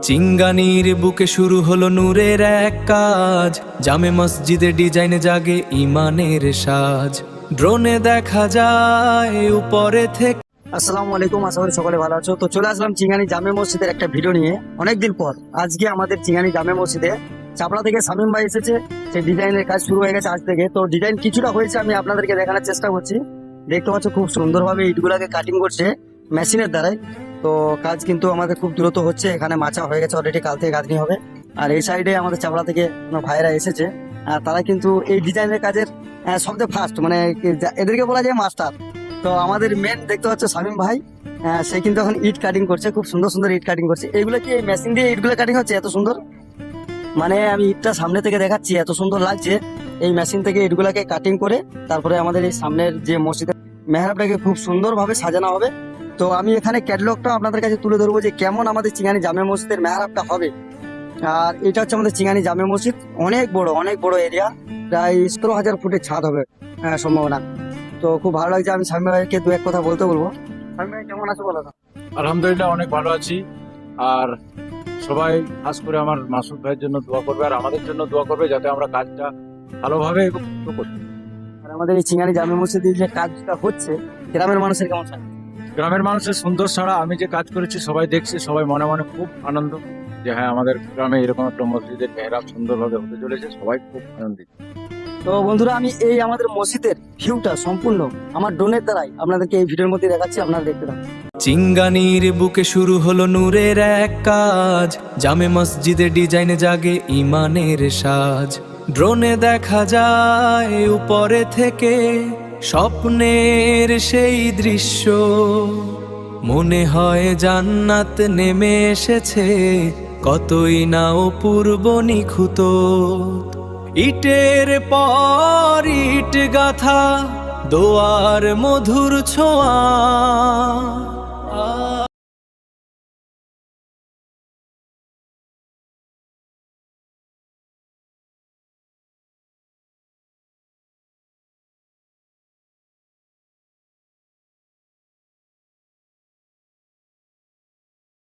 চিঙ্গানির বুকে শুরু হলো নূরের এক কাজ, জামে মসজিদে ডিজাইনে জাগে ইমানের সাজ। ড্রোনে দেখা যায় উপরে থেকে। আসসালামু আলাইকুম, আশা করি সকলে ভালো আছো। তো চলে আসলাম চিঙ্গানি জামে মসজিদের একটা ভিডিও নিয়ে অনেকদিন পর। আজকে আমাদের চিঙ্গানি জামে মসজিদে চাপড়া থেকে শামীম ভাই এসেছে। সেই ডিজাইনের কাজ শুরু হয়ে গেছে আজ থেকে। তো ডিজাইন কিছুটা হয়েছে, আমি আপনাদেরকে দেখানোর চেষ্টা করছি। দেখতে পাচ্ছ খুব সুন্দরভাবে ইটগুলাকে কাটিং করছে মেশিনের দ্বারাই। তো কাজ কিন্তু আমাদের খুব দ্রুত হচ্ছে। এখানে মাচা হয়ে গেছে অলরেডি, কাল থেকে গাঁথনি হবে। আর এই সাইডে আমাদের চাপড়া থেকে ভাইরা এসেছে, আর তারা কিন্তু এই ডিজাইনের কাজের সবচেয়ে ফার্স্ট, মানে এদেরকে বলা যায় মাস্টার। তো আমাদের মেন দেখতে পাচ্ছ শামীম ভাই, সে কিন্তু এখন ইট কাটিং করছে, খুব সুন্দর সুন্দর ইট কাটিং করছে। এইগুলো কি মেশিন দিয়ে ইটগুলো কাটিং হচ্ছে এত সুন্দর? মানে আমি ইটটা সামনে থেকে দেখাচ্ছি, এত সুন্দর লাগছে। এই মেশিন থেকে ইটগুলাকে কাটিং করে তারপরে আমাদের এই সামনের যে মসজিদের মেহরাবটাকে খুব সুন্দরভাবে সাজানো হবে। তো আমি এখানে ক্যাটলগটা আপনাদের কাছে তুলে ধরবো যে কেমন আমাদের চিঙ্গানি জামে মসজিদের মেহরাবটা হবে। আর এটা হচ্ছে আমাদের চিঙ্গানি জামে মসজিদ, অনেক বড় এরিয়া, প্রায় 17,000 ফুটের ছাদ হবে সম্ভাবনা। তো খুব ভালো লাগছে। আমি শামীম ভাইকে দু এক কথা বলতে বলবো। শামীম ভাই কেমন আছো বলো তো? আলহামদুলিল্লাহ অনেক ভালো আছি। আর সবাই খাস করে আমার মাসুদ ভাইয়ের জন্য দোয়া করবে আর আমাদের জন্য দোয়া করবে, যাতে আমরা কাজটা ভালোভাবে করতে। আর আমাদের এই চিঙ্গানি জামে মসজিদে যে কাজটা হচ্ছে, গ্রামের মানুষের কেমন লাগে? গ্রামের মানুষের সুন্দর ছাড়া আমি যে কাজ করেছি সবাই দেখছে, সবাই মনে মনে খুব আনন্দ যে হ্যাঁ আমাদের গ্রামে এরকম একটা মসজিদের মেহরাব সুন্দরভাবে হতে চলেছে, সবাই খুব আনন্দিত। তো বন্ধুরা, আমি এই আমাদের মসজিদের ভিউটা সম্পূর্ণ আমার ড্রোনের দ্বারাই আপনাদেরকে এই ভিডিওর মধ্যে দেখাচ্ছি, আপনারা দেখতে থাকুন। চিঙ্গানির বুকে শুরু হলো নূরের এক কাজ, জামে মসজিদে ডিজাইনে জাগে ইমানের সাজ। ড্রোনে দেখা যায় উপরে থেকে স্বপ্নের সেই দৃশ্য, মনে হয় জান্নাত নেমে এসেছে, কতই না অপূর্ব নিখুঁত। ইটের পর ইট গাথা, দোয়ার মধুর ছোঁয়া,